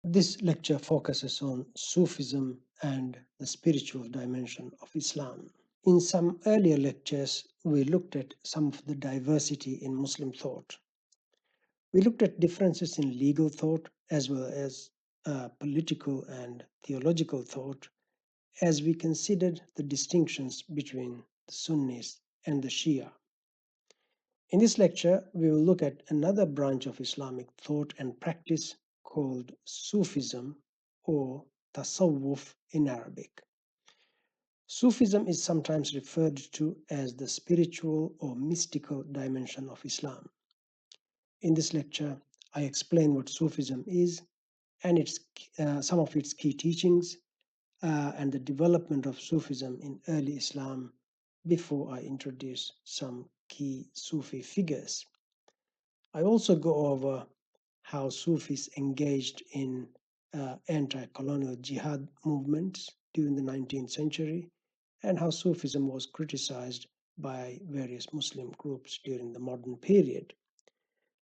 This lecture focuses on Sufism and the spiritual dimension of Islam. In some earlier lectures, we looked at some of the diversity in Muslim thought. We looked at differences in legal thought as well as political and theological thought as we considered the distinctions between the Sunnis and the Shia. In this lecture, we will look at another branch of Islamic thought and practice called Sufism or Tasawwuf in Arabic. Sufism is sometimes referred to as the spiritual or mystical dimension of Islam. In this lecture, I explain what Sufism is and some of its key teachings and the development of Sufism in early Islam before I introduce some key Sufi figures. I also go over how Sufis engaged in anti-colonial jihad movements during the 19th century and how Sufism was criticized by various Muslim groups during the modern period.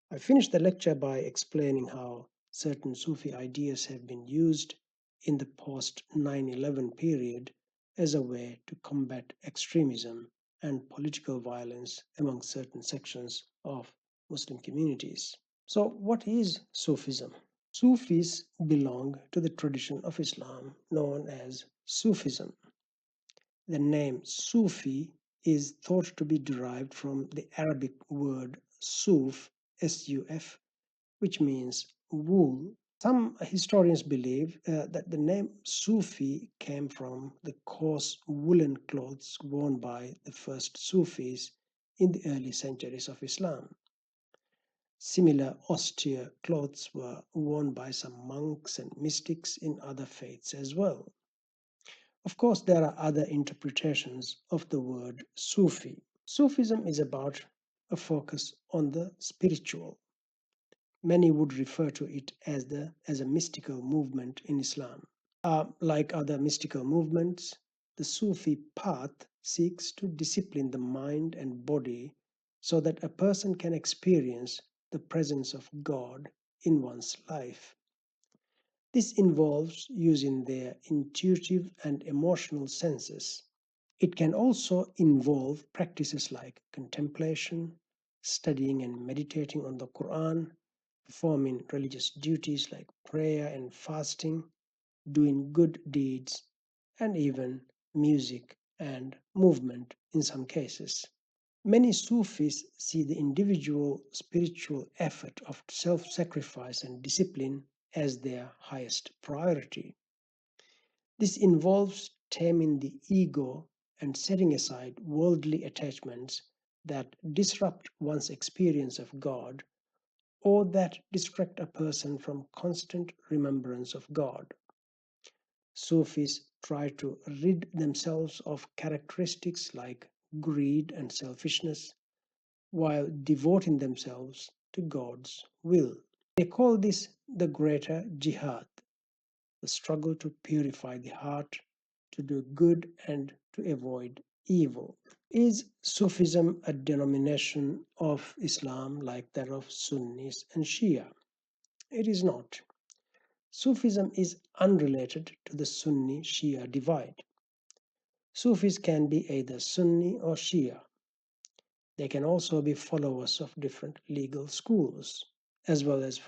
I finished the lecture by explaining how certain Sufi ideas have been used in the post 9/11 period as a way to combat extremism and political violence among certain sections of Muslim communities. So, what is Sufism? Sufis belong to the tradition of Islam known as Sufism. The name Sufi is thought to be derived from the Arabic word suf, S-U-F, which means wool. Some historians believe that the name Sufi came from the coarse woolen clothes worn by the first Sufis in the early centuries of Islam. Similar austere clothes were worn by some monks and mystics in other faiths as well. Of course, there are other interpretations of the word Sufi. Sufism is about a focus on the spiritual. Many would refer to it as a mystical movement in Islam. Like other mystical movements, the Sufi path seeks to discipline the mind and body so that a person can experience the presence of God in one's life. This involves using their intuitive and emotional senses. It can also involve practices like contemplation, studying and meditating on the Quran, performing religious duties like prayer and fasting, doing good deeds, and even music and movement in some cases. Many Sufis see the individual spiritual effort of self sacrifice and discipline as their highest priority. This involves taming the ego and setting aside worldly attachments that disrupt one's experience of God or that distract a person from constant remembrance of God. Sufis try to rid themselves of characteristics like greed and selfishness while devoting themselves to God's will. They call this the greater jihad, the struggle to purify the heart, to do good and to avoid evil. Is Sufism a denomination of Islam like that of Sunnis and Shia? It is not. Sufism is unrelated to the Sunni Shia divide. Sufis can be either Sunni or Shia. They can also be followers of different legal schools, as well as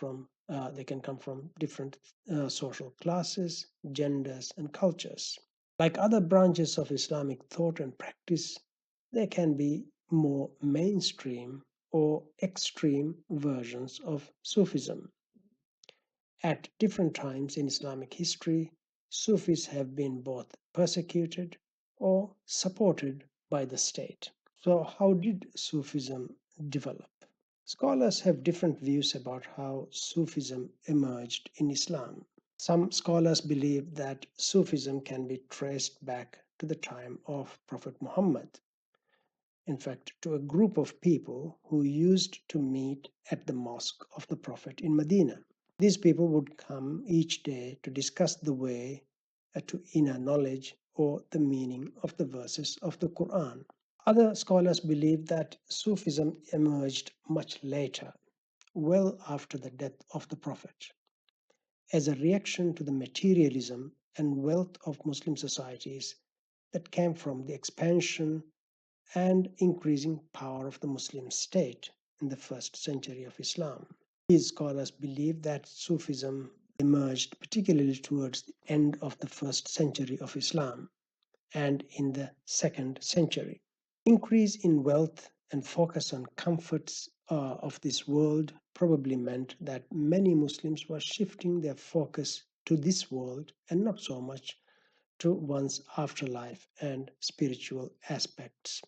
they can come from different social classes, genders, and cultures. Like other branches of Islamic thought and practice, they can be more mainstream or extreme versions of Sufism. At different times in Islamic history, Sufis have been both persecuted or supported by the state. So, how did Sufism develop? Scholars have different views about how Sufism emerged in Islam. Some scholars believe that Sufism can be traced back to the time of Prophet Muhammad, in fact, to a group of people who used to meet at the mosque of the Prophet in Medina. These people would come each day to discuss the way to inner knowledge or the meaning of the verses of the Quran. Other scholars believe that Sufism emerged much later, well after the death of the Prophet. as a reaction to the materialism and wealth of Muslim societies that came from the expansion and increasing power of the Muslim state in the first century of Islam. These scholars believe that Sufism emerged particularly towards the end of the first century of Islam and in the second century. Increase in wealth and focus on comforts of this world probably meant that many Muslims were shifting their focus to this world and not so much to one's afterlife and spiritual aspects.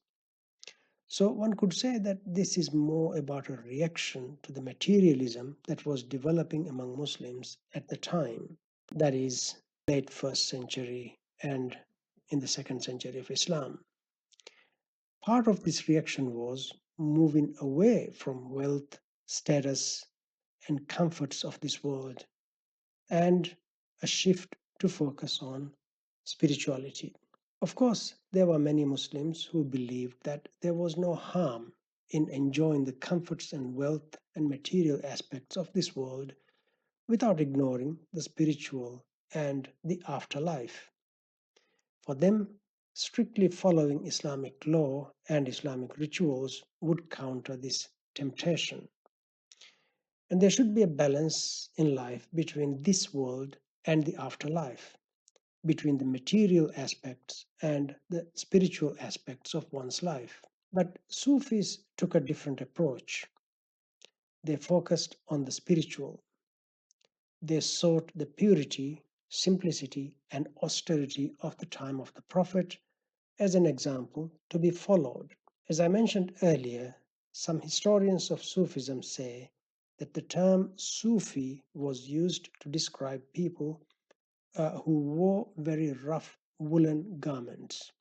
So one could say that this is more about a reaction to the materialism that was developing among Muslims at the time, that is, late first century and in the second century of Islam. Part of this reaction was moving away from wealth, status, and comforts of this world, and a shift to focus on spirituality. Of course, there were many Muslims who believed that there was no harm in enjoying the comforts and wealth and material aspects of this world without ignoring the spiritual and the afterlife. For them, strictly following Islamic law and Islamic rituals would counter this temptation. And there should be a balance in life between this world and the afterlife, between the material aspects and the spiritual aspects of one's life. But Sufis took a different approach. They focused on the spiritual. They sought the purity, simplicity, and austerity of the time of the Prophet as an example to be followed. As I mentioned earlier, some historians of Sufism say that the term Sufi was used to describe people who wore very rough woolen garments.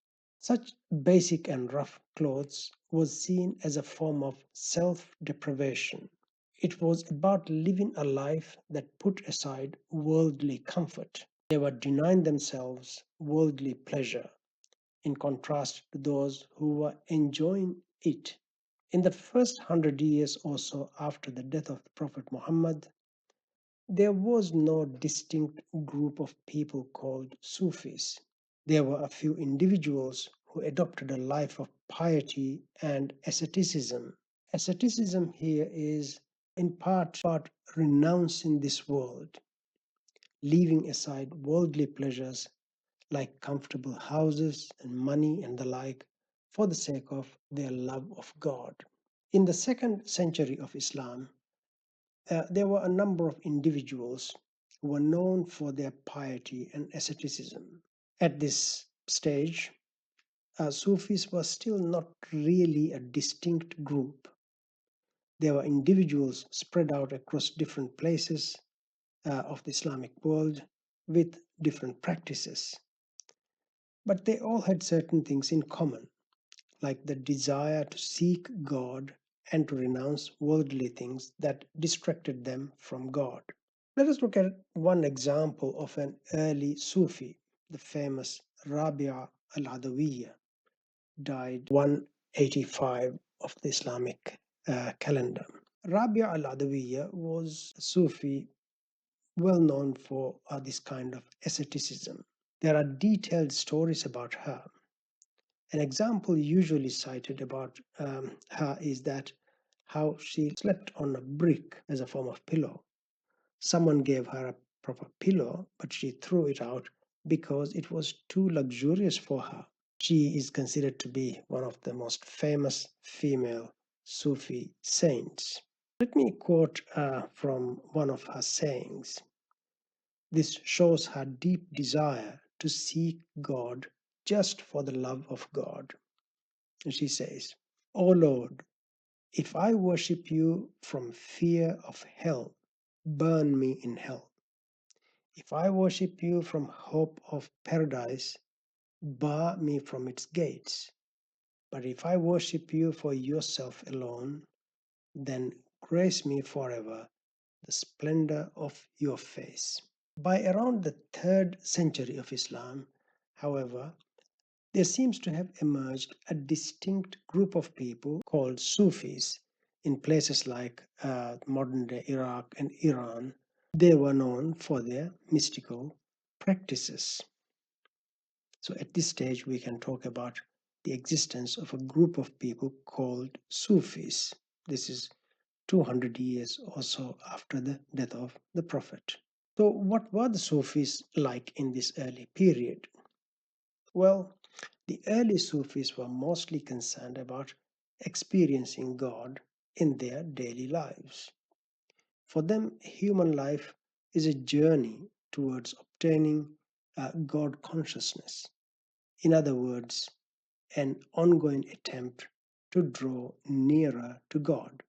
Such basic and rough clothes was seen as a form of self-deprivation. It was about living a life that put aside worldly comfort. They were denying themselves worldly pleasure, in contrast to those who were enjoying it. In the first 100 years or so after the death of the Prophet Muhammad, there was no distinct group of people called Sufis. There were a few individuals who adopted a life of piety and asceticism. Asceticism here is in part renouncing this world, leaving aside worldly pleasures like comfortable houses and money and the like for the sake of their love of God. In the second century of Islam, there were a number of individuals who were known for their piety and asceticism. At this stage, Sufis were still not really a distinct group. There were individuals spread out across different places of the Islamic world with different practices. But they all had certain things in common, like the desire to seek God and to renounce worldly things that distracted them from God. Let us look at one example of an early Sufi, the famous Rabia al-Adawiyya, died 185 of the Islamic calendar. Rabia al-Adawiyya was a Sufi well known for this kind of asceticism. There are detailed stories about her. An example usually cited about her is that how she slept on a brick as a form of pillow. Someone gave her a proper pillow, but she threw it out because it was too luxurious for her. She is considered to be one of the most famous female Sufi saints. Let me quote from one of her sayings. This shows her deep desire to seek God just for the love of God. And she says, "O Lord, if I worship you from fear of hell, burn me in hell. If I worship you from hope of paradise, bar me from its gates. But if I worship you for yourself alone, then grace me forever the splendor of your face." By around the 3rd century of Islam, however, there seems to have emerged a distinct group of people called Sufis in places like modern day Iraq and Iran, They were known for their mystical practices. So at this stage, we can talk about the existence of a group of people called Sufis. This is 200 years or so after the death of the Prophet. So, what were the Sufis like in this early period? Well, the early Sufis were mostly concerned about experiencing God in their daily lives. For them, human life is a journey towards obtaining God consciousness. In other words, an ongoing attempt to draw nearer to God.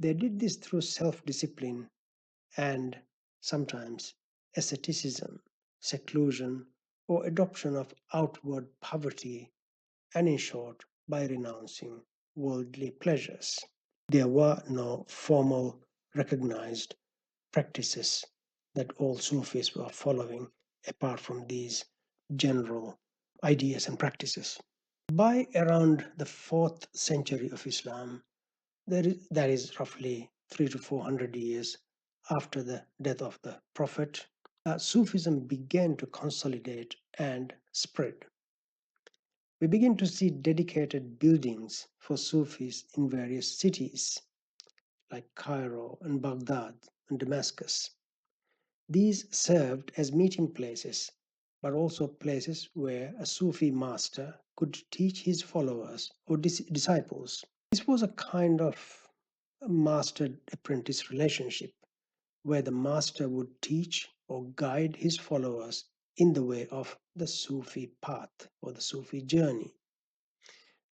They did this through self discipline and sometimes asceticism, seclusion, or adoption of outward poverty, and in short, by renouncing worldly pleasures. There were no formal recognized practices that all Sufis were following apart from these general ideas and practices. By around the 4th century of Islam, that is roughly 300 to 400 years after the death of the Prophet, Sufism began to consolidate and spread. We begin to see dedicated buildings for Sufis in various cities like Cairo and Baghdad and Damascus. These served as meeting places, but also places where a Sufi master could teach his followers or disciples. This was a kind of master apprentice relationship where the master would teach or guide his followers in the way of the Sufi path or the Sufi journey.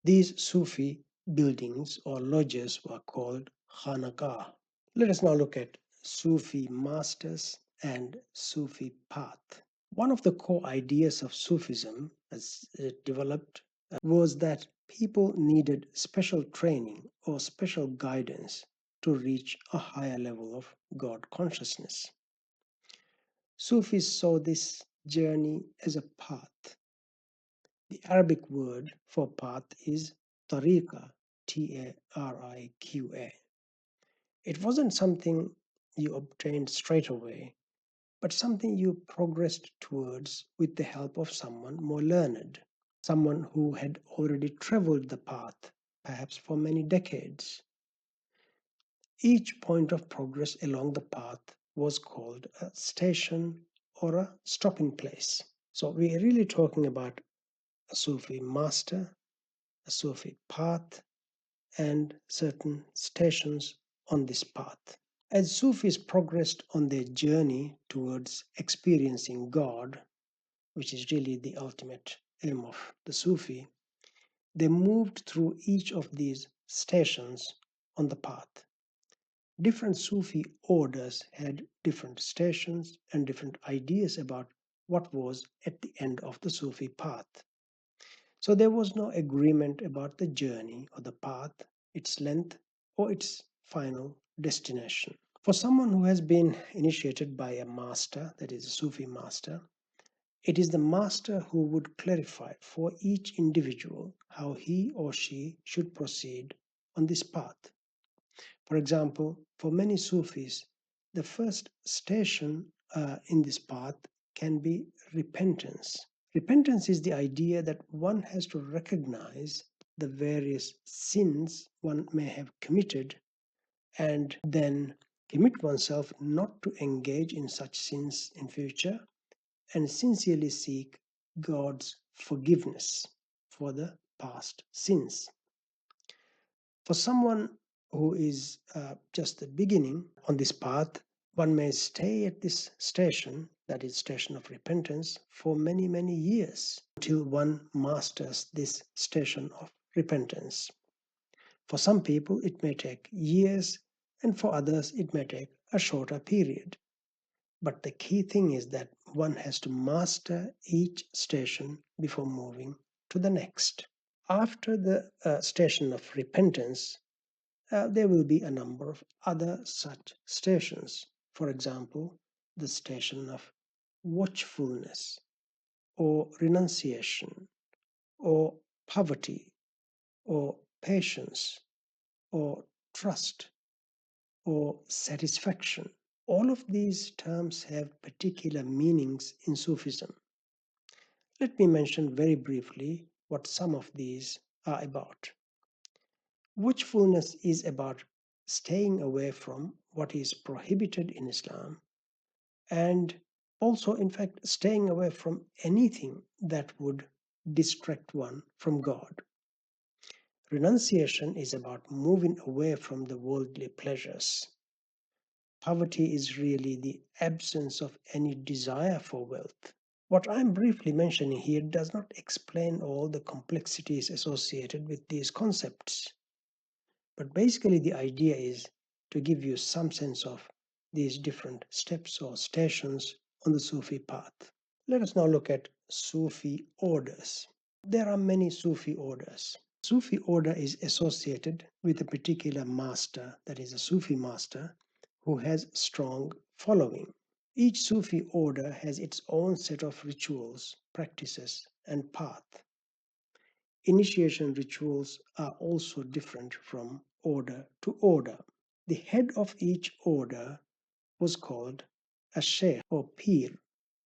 These Sufi buildings or lodges were called Khanaqah. Let us now look at Sufi masters and Sufi path. One of the core ideas of Sufism as it developed was that people needed special training or special guidance to reach a higher level of God consciousness. Sufis saw this journey as a path. The Arabic word for path is tariqa, T-A-R-I-Q-A. It wasn't something you obtained straight away, but something you progressed towards with the help of someone more learned, someone who had already traveled the path, perhaps for many decades. Each point of progress along the path was called a station or a stopping place. So we are really talking about a Sufi master, a Sufi path, and certain stations on this path. As Sufis progressed on their journey towards experiencing God, which is really the ultimate aim of the Sufi, they moved through each of these stations on the path. Different Sufi orders had different stations and different ideas about what was at the end of the Sufi path. So there was no agreement about the journey or the path, its length, or its final destination. For someone who has been initiated by a master, that is a Sufi master, it is the master who would clarify for each individual how he or she should proceed on this path. For example, for many Sufis, the first station in this path can be repentance. Repentance is the idea that one has to recognize the various sins one may have committed and then commit oneself not to engage in such sins in future and sincerely seek God's forgiveness for the past sins. For someone who is just the beginning on this path, one may stay at this station, that is, station of repentance, for many, many years until one masters this station of repentance. For some people, it may take years, and for others, it may take a shorter period. But the key thing is that one has to master each station before moving to the next. After the station of repentance, there will be a number of other such stations. For example, the station of watchfulness, or renunciation, or poverty, or patience, or trust, or satisfaction. All of these terms have particular meanings in Sufism. Let me mention very briefly what some of these are about. Watchfulness is about staying away from what is prohibited in Islam, and also, in fact, staying away from anything that would distract one from God. Renunciation is about moving away from the worldly pleasures. Poverty is really the absence of any desire for wealth. What I'm briefly mentioning here does not explain all the complexities associated with these concepts, but basically the idea is to give you some sense of these different steps or stations on the Sufi path. Let us now look at Sufi orders. There are many Sufi orders. Sufi order is associated with a particular master, that is a Sufi master, who has strong following. Each Sufi order has its own set of rituals, practices, and path. Initiation rituals are also different from order to order. The head of each order was called a sheikh or pir.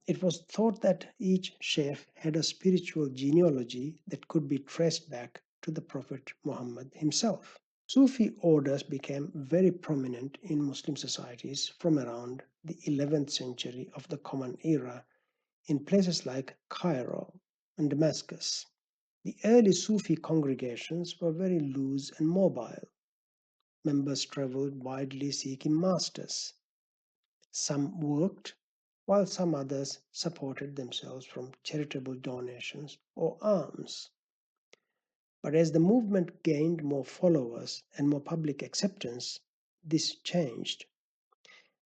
It was thought that each sheikh had a spiritual genealogy that could be traced back to the Prophet Muhammad himself. Sufi orders became very prominent in Muslim societies from around the 11th century of the Common Era in places like Cairo and Damascus. The early Sufi congregations were very loose and mobile. Members traveled widely seeking masters. Some worked, while some others supported themselves from charitable donations or alms. But as the movement gained more followers and more public acceptance, this changed.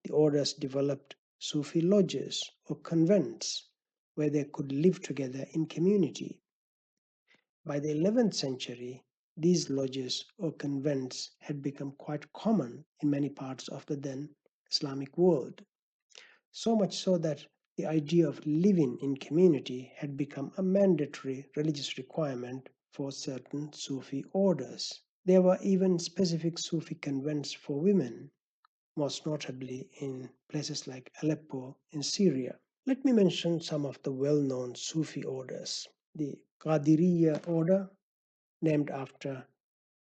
The orders developed Sufi lodges or convents where they could live together in community. By the 11th century, these lodges or convents had become quite common in many parts of the then Islamic world. So much so that the idea of living in community had become a mandatory religious requirement for certain Sufi orders. There were even specific Sufi convents for women, most notably in places like Aleppo in Syria. Let me mention some of the well-known Sufi orders. The Qadiriyya order, named after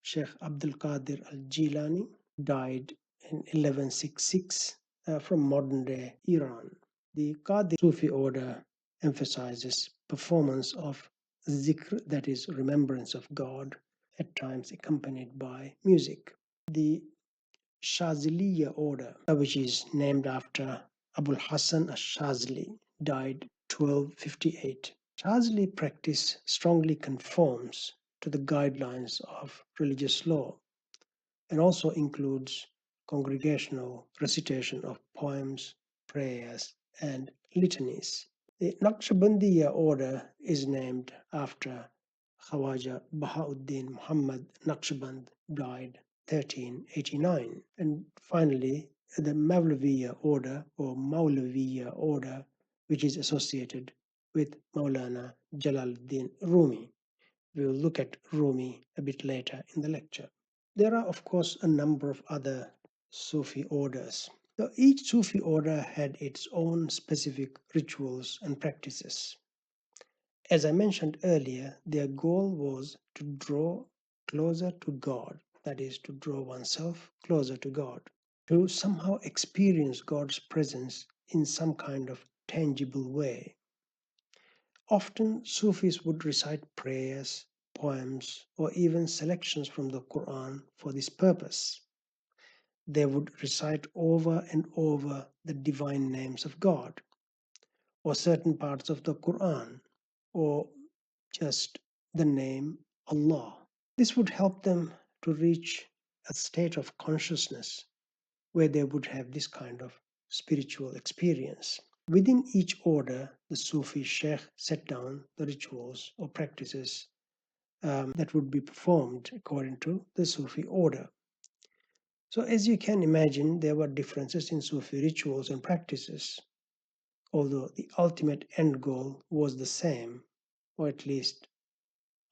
Sheikh Abdul Qadir al-Jilani, died in 1166 from modern-day Iran. The Qadir Sufi order emphasizes performance of zikr, that is, remembrance of God, at times accompanied by music. The Shaziliya order, which is named after Abul Hassan al-Shazili, died 1258. Shazili practice strongly conforms to the guidelines of religious law and also includes congregational recitation of poems, prayers, and litanies. The Naqshbandiya order is named after Khawaja Bahauddin Muhammad Naqshband, died 1389. And finally, the Mawlaviya order or Maulaviya order, which is associated with Maulana Jalaluddin Rumi. We will look at Rumi a bit later in the lecture. There are, of course, a number of other Sufi orders. So each Sufi order had its own specific rituals and practices. As I mentioned earlier, their goal was to draw closer to God, that is, to draw oneself closer to God, to somehow experience God's presence in some kind of tangible way. Often, Sufis would recite prayers, poems, or even selections from the Quran for this purpose. They would recite over and over the divine names of God, or certain parts of the Quran, or just the name Allah. This would help them to reach a state of consciousness where they would have this kind of spiritual experience. Within each order, the Sufi sheikh set down the rituals or practices that would be performed according to the Sufi order. So, as you can imagine, there were differences in Sufi rituals and practices, although the ultimate end goal was the same, or at least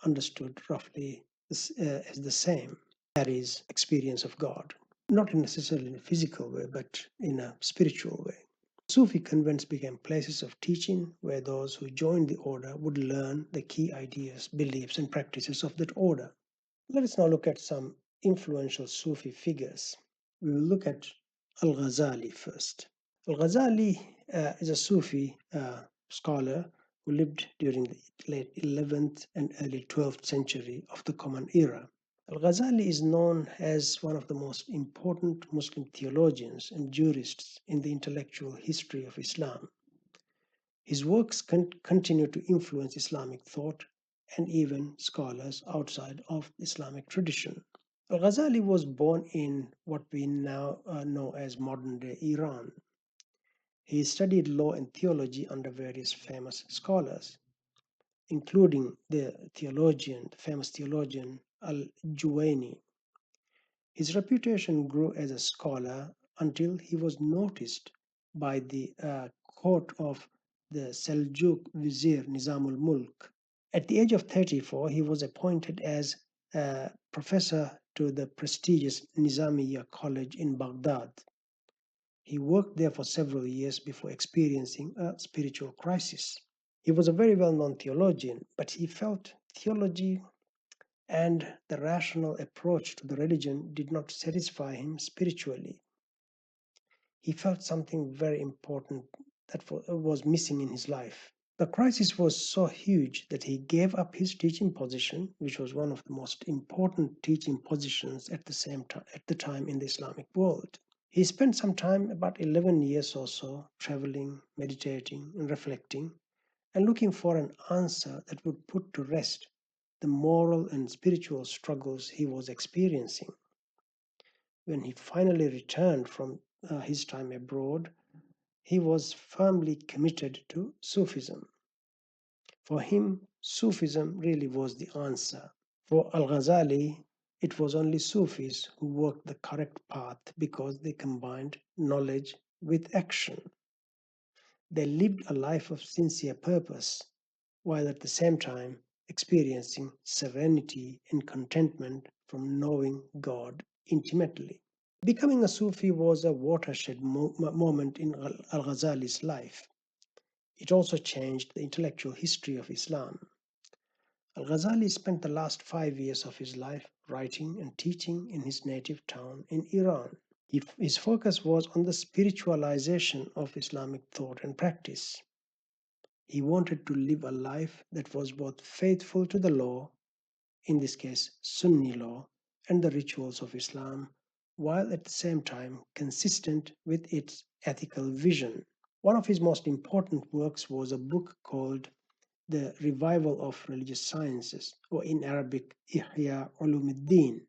understood roughly as the same, that is, experience of God. not necessarily in a physical way, but in a spiritual way. Sufi convents became places of teaching where those who joined the order would learn the key ideas, beliefs, and practices of that order. Let us now look at some influential Sufi figures. We will look at Al-Ghazali first. Al-Ghazali is a Sufi scholar who lived during the late 11th and early 12th century of the Common Era. Al-Ghazali is known as one of the most important Muslim theologians and jurists in the intellectual history of Islam. His works continue to influence Islamic thought and even scholars outside of Islamic tradition. Al-Ghazali was born in what we now know as modern-day Iran. He studied law and theology under various famous scholars, including the famous theologian Al-Juwayni. His reputation grew as a scholar until he was noticed by the court of the Seljuk vizier Nizamul Mulk. At the age of 34, he was appointed as a professor to the prestigious Nizamiya College in Baghdad. He worked there for several years before experiencing a spiritual crisis. He was a very well-known theologian, but he felt theology and the rational approach to the religion did not satisfy him spiritually. He felt something very important that was missing in his life. The crisis was so huge that he gave up his teaching position, which was one of the most important teaching positions at the time in the Islamic world. He spent some time, about 11 years or so, traveling, meditating, and reflecting, and looking for an answer that would put to rest the moral and spiritual struggles he was experiencing. When he finally returned from his time abroad, he was firmly committed to Sufism. For him, Sufism really was the answer. For Al-Ghazali, it was only Sufis who walked the correct path because they combined knowledge with action. They lived a life of sincere purpose, while at the same time experiencing serenity and contentment from knowing God intimately. Becoming a Sufi was a watershed moment in Al-Ghazali's life. It also changed the intellectual history of Islam. Al-Ghazali spent the last 5 years of his life writing and teaching in his native town in Iran. His focus was on the spiritualization of Islamic thought and practice. He wanted to live a life that was both faithful to the law, in this case Sunni law, and the rituals of Islam, while at the same time consistent with its ethical vision. One of his most important works was a book called The Revival of Religious Sciences, or in Arabic, Ihya Ulumuddin,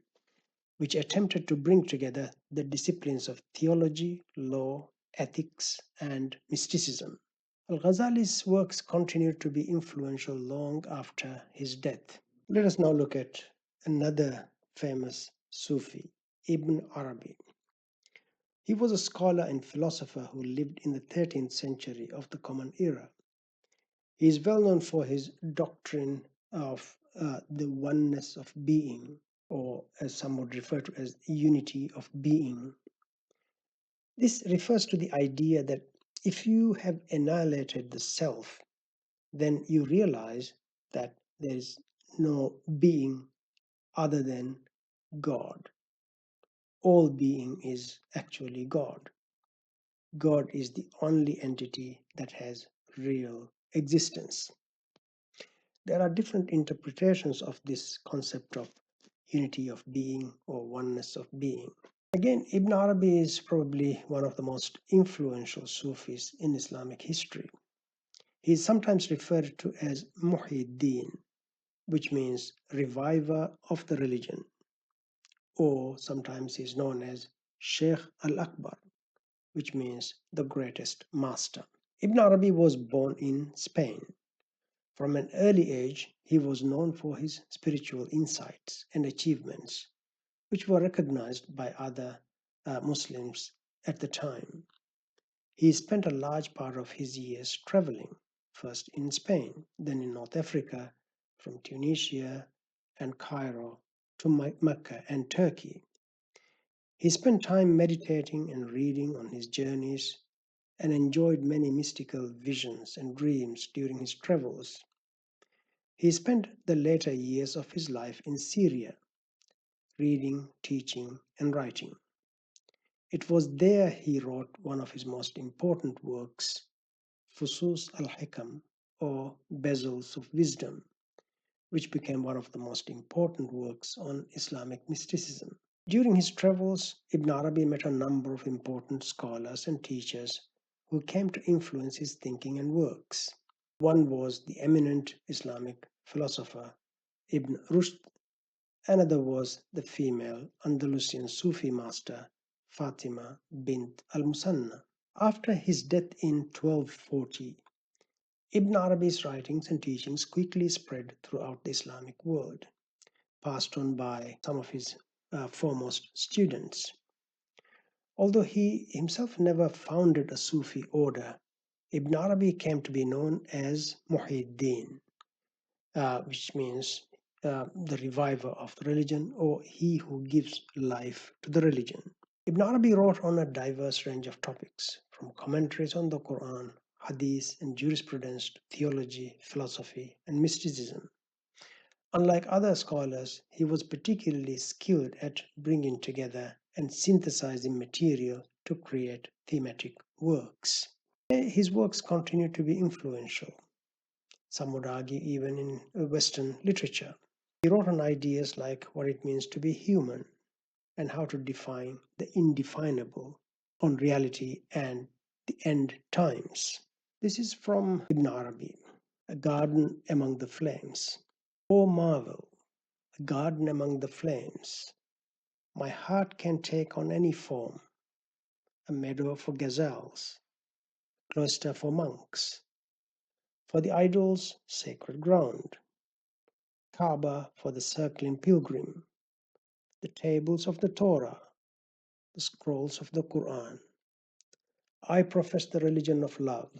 which attempted to bring together the disciplines of theology, law, ethics, and mysticism. Al-Ghazali's works continued to be influential long after his death. Let us now look at another famous Sufi, Ibn Arabi. He was a scholar and philosopher who lived in the 13th century of the Common Era. He is well known for his doctrine of the oneness of being, or as some would refer to as unity of being. This refers to the idea that if you have annihilated the self, then you realize that there is no being other than God. All being is actually God. God is the only entity that has real existence. There are different interpretations of this concept of unity of being or oneness of being. Again, Ibn Arabi is probably one of the most influential Sufis in Islamic history. He is sometimes referred to as Muhyiddin, which means reviver of the religion, or sometimes he is known as Sheikh al-Akbar, which means the greatest master. Ibn Arabi was born in Spain. From an early age, he was known for his spiritual insights and achievements, which were recognized by other Muslims at the time. He spent a large part of his years traveling, first in Spain, then in North Africa, from Tunisia and Cairo to Mecca and Turkey. He spent time meditating and reading on his journeys and enjoyed many mystical visions and dreams during his travels. He spent the later years of his life in Syria, reading, teaching, and writing. It was there he wrote one of his most important works, Fusus al-Hikam, or Bezels of Wisdom, which became one of the most important works on Islamic mysticism. During his travels, Ibn Arabi met a number of important scholars and teachers who came to influence his thinking and works. One was the eminent Islamic philosopher Ibn Rushd. Another was the female Andalusian Sufi master Fatima bint al-Musanna. After his death in 1240, Ibn Arabi's writings and teachings quickly spread throughout the Islamic world, passed on by some of his foremost students. Although he himself never founded a Sufi order, Ibn Arabi came to be known as Muhyiddin, which means the reviver of the religion, or he who gives life to the religion. Ibn Arabi wrote on a diverse range of topics, from commentaries on the Quran, hadith, and jurisprudence to theology, philosophy, and mysticism. Unlike other scholars, he was particularly skilled at bringing together and synthesizing material to create thematic works. His works continue to be influential, some would argue even in Western literature. He wrote on ideas like what it means to be human and how to define the indefinable, on reality and the end times. This is from Ibn Arabi, A Garden Among the Flames. O marvel, a garden among the flames. My heart can take on any form, a meadow for gazelles, a cloister for monks, for the idol's sacred ground, Kaaba for the circling pilgrim, the tables of the Torah, the scrolls of the Quran. I profess the religion of love.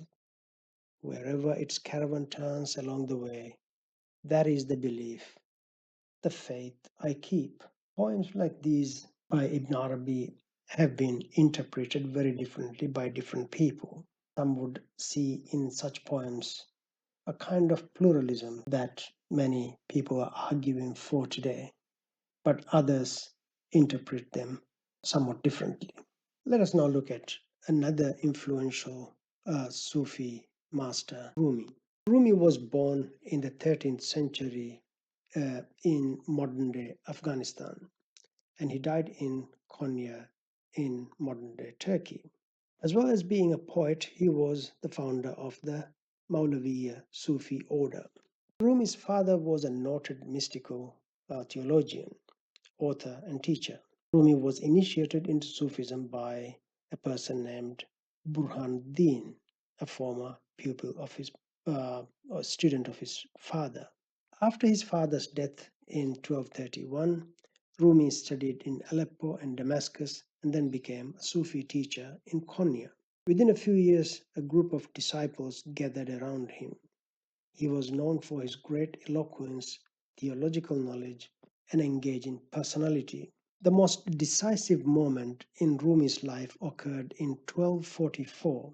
Wherever its caravan turns along the way, that is the belief, the faith I keep. Poems like these by Ibn Arabi have been interpreted very differently by different people. Some would see in such poems a kind of pluralism that many people are arguing for today, but others interpret them somewhat differently. Let us now look at another influential Sufi master, Rumi. Rumi was born in the 13th century in modern day Afghanistan, and he died in Konya in modern day Turkey. As well as being a poet, he was the founder of the Maulaviya Sufi order. Rumi's father was a noted mystical theologian, author, and teacher. Rumi was initiated into Sufism by a person named Burhanuddin, a former pupil of his or student of his father. After his father's death in 1231, Rumi studied in Aleppo and Damascus and then became a Sufi teacher in Konya. Within a few years, a group of disciples gathered around him. He was known for his great eloquence, theological knowledge, and engaging personality. The most decisive moment in Rumi's life occurred in 1244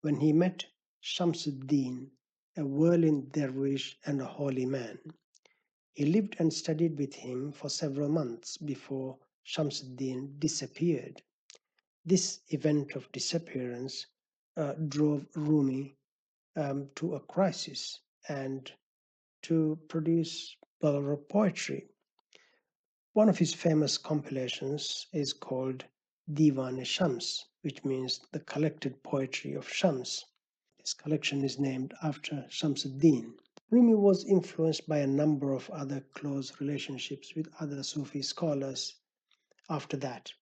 when he met Shamsuddin, a whirling dervish and a holy man. He lived and studied with him for several months before Shamsuddin disappeared. This event of disappearance drove Rumi to a crisis and to produce a lot of poetry. One of his famous compilations is called Divan-e-Shams, which means the collected poetry of Shams. This collection is named after Shamsuddin. Rumi was influenced by a number of other close relationships with other Sufi scholars after that.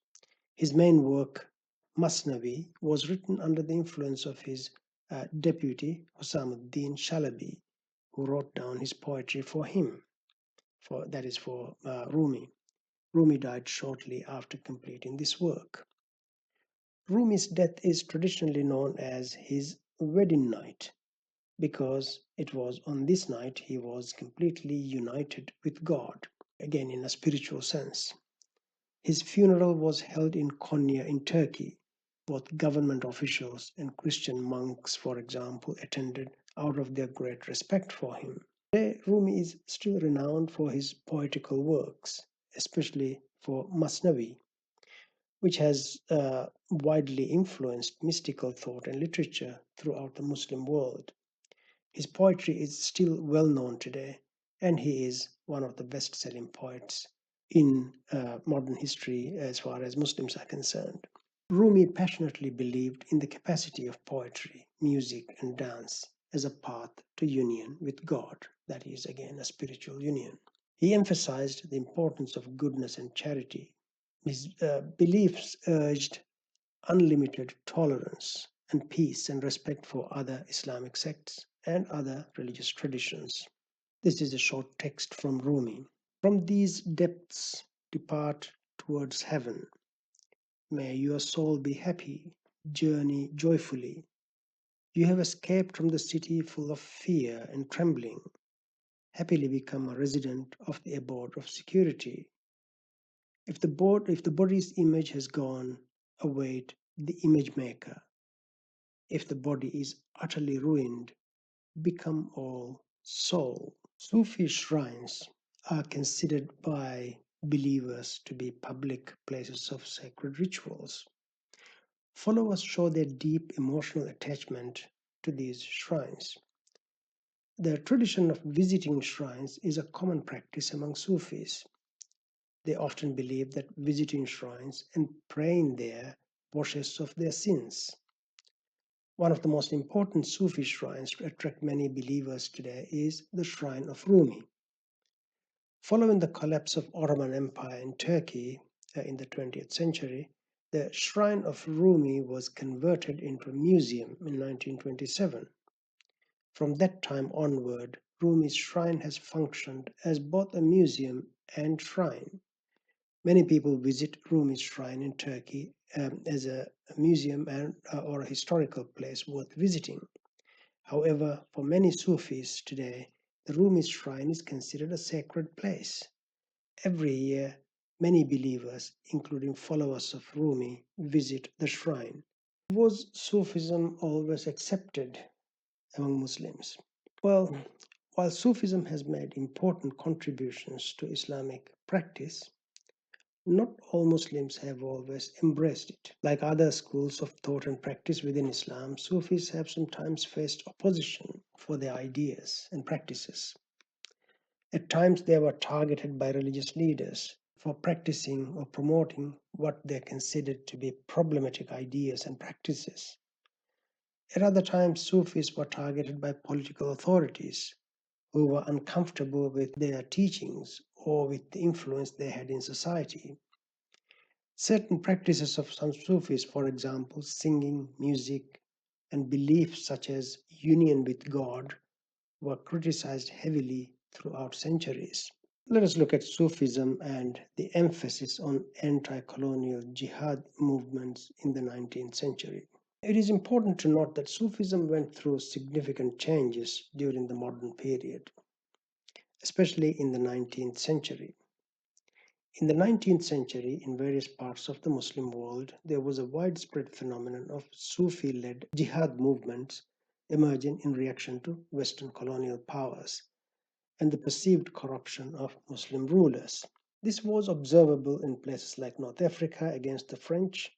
His main work, Masnavi, was written under the influence of his deputy, Husamuddin Shalabi, who wrote down his poetry for him, for Rumi. Rumi died shortly after completing this work. Rumi's death is traditionally known as his wedding night because it was on this night he was completely united with God, again in a spiritual sense. His funeral was held in Konya in Turkey. Both government officials and Christian monks, for example, attended out of their great respect for him. Today, Rumi is still renowned for his poetical works, especially for Masnavi, which has widely influenced mystical thought and literature throughout the Muslim world. His poetry is still well known today, and he is one of the best selling poets in modern history as far as Muslims are concerned. Rumi passionately believed in the capacity of poetry, music, and dance as a path to union with God, that is, again, a spiritual union. He emphasized the importance of goodness and charity. His beliefs urged unlimited tolerance and peace and respect for other Islamic sects and other religious traditions. This is a short text from Rumi. From these depths depart towards heaven. May your soul be happy, journey joyfully. You have escaped from the city full of fear and trembling. Happily become a resident of the abode of security. If the body's image has gone, await the image maker. If the body is utterly ruined, become all soul. Sufi shrines are considered by believers to be public places of sacred rituals. Followers show their deep emotional attachment to these shrines. The tradition of visiting shrines is a common practice among Sufis. They often believe that visiting shrines and praying there washes off their sins. One of the most important Sufi shrines to attract many believers today is the Shrine of Rumi. Following the collapse of Ottoman Empire in Turkey in the 20th century, the Shrine of Rumi was converted into a museum in 1927. From that time onward, Rumi's shrine has functioned as both a museum and shrine. Many people visit Rumi's shrine in Turkey as a museum or a historical place worth visiting. However, for many Sufis today, the Rumi shrine is considered a sacred place. Every year, many believers, including followers of Rumi, visit the shrine. Was Sufism always accepted among Muslims? Well, while Sufism has made important contributions to Islamic practice, not all Muslims have always embraced it. Like other schools of thought and practice within Islam, Sufis have sometimes faced opposition for their ideas and practices. At times, they were targeted by religious leaders for practicing or promoting what they considered to be problematic ideas and practices. At other times, Sufis were targeted by political authorities who were uncomfortable with their teachings or with the influence they had in society. Certain practices of some Sufis, for example, singing, music, and beliefs such as union with God, were criticized heavily throughout centuries. Let us look at Sufism and the emphasis on anti-colonial jihad movements in the 19th century. It is important to note that Sufism went through significant changes during the modern period, especially in the 19th century. In the 19th century, in various parts of the Muslim world, there was a widespread phenomenon of Sufi-led jihad movements emerging in reaction to Western colonial powers and the perceived corruption of Muslim rulers. This was observable in places like North Africa against the French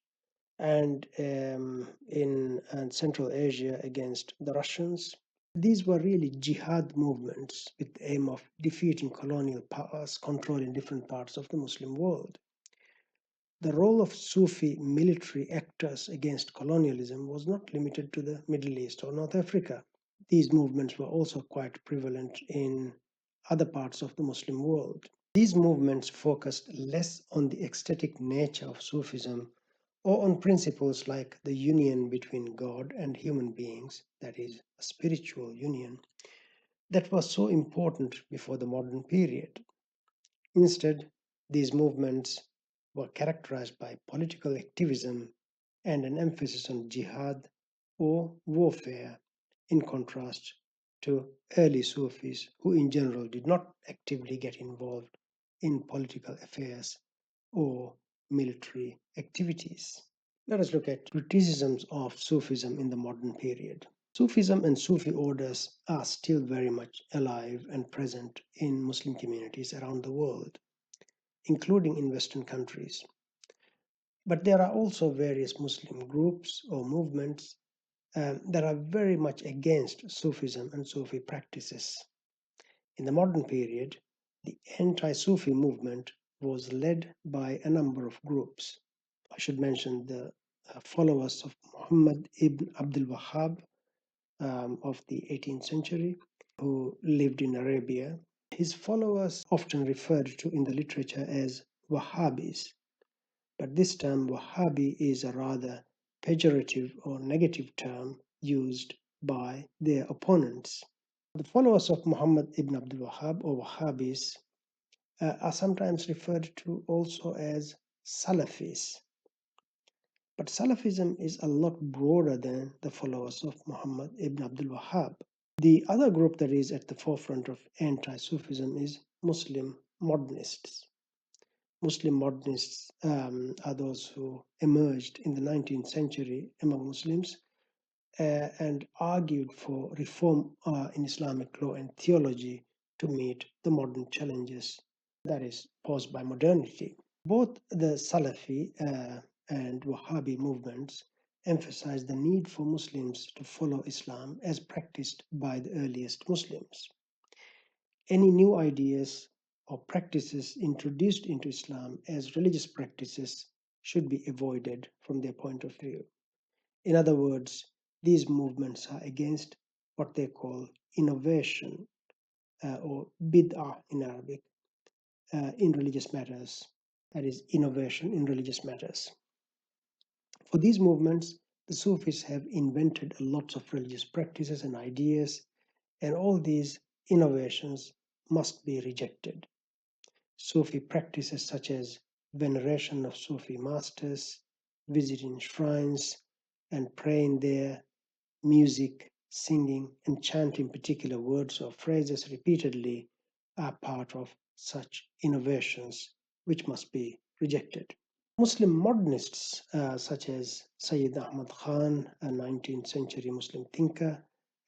and in Central Asia against the Russians. These were really jihad movements with the aim of defeating colonial powers controlling different parts of the Muslim world. The role of Sufi military actors against colonialism was not limited to the Middle East or North Africa. These movements were also quite prevalent in other parts of the Muslim world. These movements focused less on the ecstatic nature of Sufism or on principles like the union between God and human beings, that is, a spiritual union, that was so important before the modern period. Instead, these movements were characterized by political activism and an emphasis on jihad or warfare, in contrast to early Sufis who in general did not actively get involved in political affairs or military activities. Let us look at criticisms of Sufism in the modern period. Sufism and Sufi orders are still very much alive and present in Muslim communities around the world, including in Western countries. But there are also various Muslim groups or movements that are very much against Sufism and Sufi practices. In the modern period, the anti-Sufi movement was led by a number of groups. I should mention the followers of Muhammad ibn Abdul Wahhab of the 18th century, who lived in Arabia. His followers often referred to in the literature as Wahhabis, but this term Wahhabi is a rather pejorative or negative term used by their opponents. The followers of Muhammad ibn Abdul Wahhab or Wahhabis are sometimes referred to also as Salafis. But Salafism is a lot broader than the followers of Muhammad ibn Abdul Wahhab. The other group that is at the forefront of anti-Sufism is Muslim modernists. Muslim modernists are those who emerged in the 19th century among Muslims and argued for reform in Islamic law and theology to meet the modern challenges that is posed by modernity. Both the Salafi and Wahhabi movements emphasize the need for Muslims to follow Islam as practiced by the earliest Muslims. Any new ideas or practices introduced into Islam as religious practices should be avoided from their point of view. In other words, these movements are against what they call innovation or bid'ah in Arabic in religious matters, that is, innovation in religious matters. For these movements, the Sufis have invented lots of religious practices and ideas, and all these innovations must be rejected. Sufi practices such as veneration of Sufi masters, visiting shrines and praying there, music, singing, and chanting particular words or phrases repeatedly are part of such innovations which must be rejected. Muslim modernists such as Sayyid Ahmad Khan, a 19th century Muslim thinker,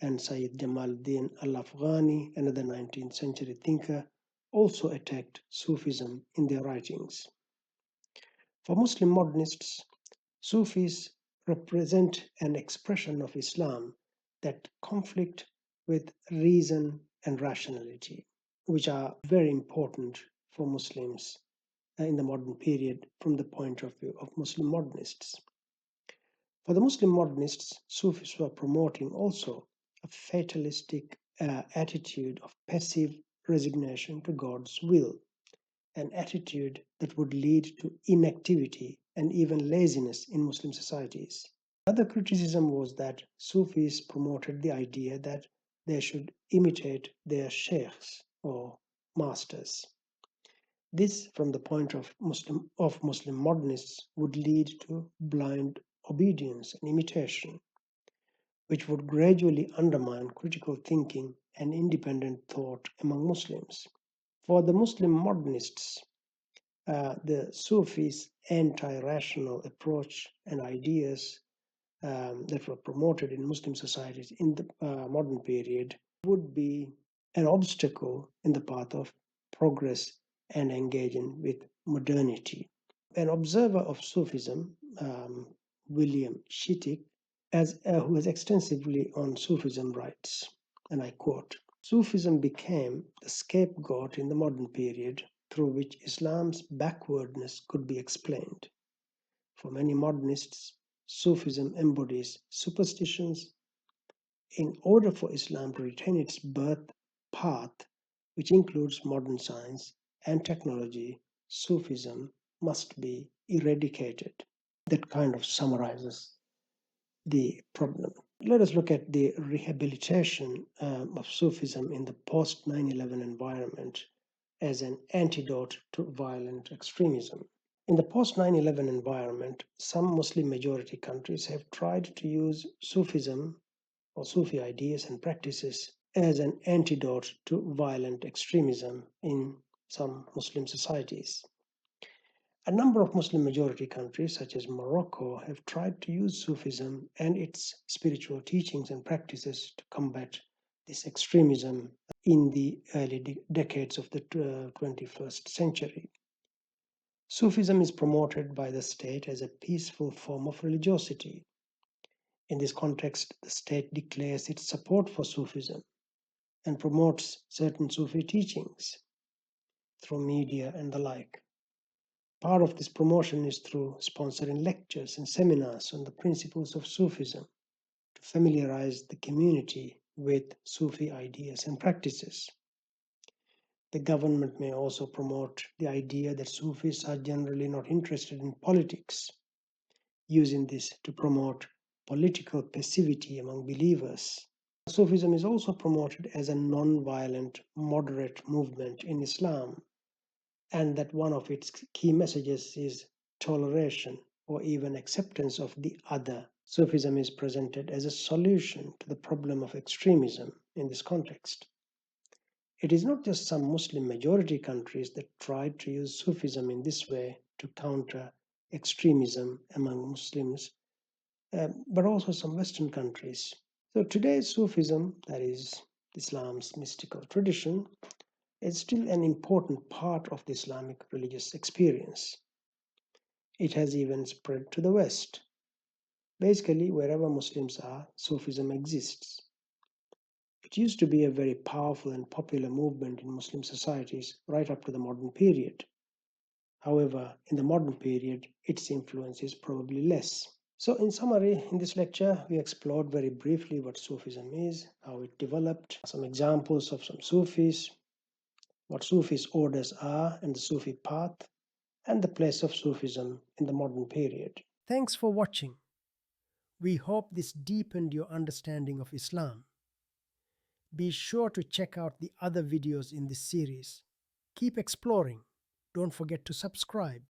and Sayyid Jamaluddin al-Afghani, another 19th century thinker, also attacked Sufism in their writings. For Muslim modernists, Sufis represent an expression of Islam that conflict with reason and rationality, which are very important for Muslims in the modern period from the point of view of Muslim modernists. For the Muslim modernists, Sufis were promoting also a fatalistic attitude of passive resignation to God's will, an attitude that would lead to inactivity and even laziness in Muslim societies. Another criticism was that Sufis promoted the idea that they should imitate their sheikhs or masters. This, from the point of Muslim modernists, would lead to blind obedience and imitation, which would gradually undermine critical thinking and independent thought among Muslims. For the Muslim modernists, the Sufis' anti-rational approach and ideas that were promoted in Muslim societies in the modern period would be an obstacle in the path of progress and engaging with modernity. An observer of Sufism, William Shittick, who has extensively on Sufism, writes, and I quote, Sufism became the scapegoat in the modern period through which Islam's backwardness could be explained. For many modernists, Sufism embodies superstitions. In order for Islam to retain its birth path, which includes modern science and technology, Sufism must be eradicated. That kind of summarizes the problem. Let us look at the rehabilitation of Sufism in the post 9/11 environment as an antidote to violent extremism. In the post 9/11 environment, some Muslim majority countries have tried to use Sufism or Sufi ideas and practices as an antidote to violent extremism in some Muslim societies. A number of Muslim majority countries, such as Morocco, have tried to use Sufism and its spiritual teachings and practices to combat this extremism in the early decades of the 21st century. Sufism is promoted by the state as a peaceful form of religiosity. In this context, the state declares its support for Sufism and promotes certain Sufi teachings through media and the like. Part of this promotion is through sponsoring lectures and seminars on the principles of Sufism to familiarize the community with Sufi ideas and practices. The government may also promote the idea that Sufis are generally not interested in politics, using this to promote political passivity among believers. Sufism is also promoted as a non-violent, moderate movement in Islam, and that one of its key messages is toleration or even acceptance of the other. Sufism is presented as a solution to the problem of extremism in this context. It is not just some Muslim majority countries that tried to use Sufism in this way to counter extremism among Muslims, but also some Western countries. So today's Sufism, that is Islam's mystical tradition, is still an important part of the Islamic religious experience. It has even spread to the West. Basically, wherever Muslims are, Sufism exists. It used to be a very powerful and popular movement in Muslim societies right up to the modern period. However, in the modern period, its influence is probably less. So, in summary, in this lecture, we explored very briefly what Sufism is, how it developed, some examples of some Sufis, what Sufis' orders are and the Sufi path, and the place of Sufism in the modern period. Thanks for watching. We hope this deepened your understanding of Islam. Be sure to check out the other videos in this series. Keep exploring. Don't forget to subscribe.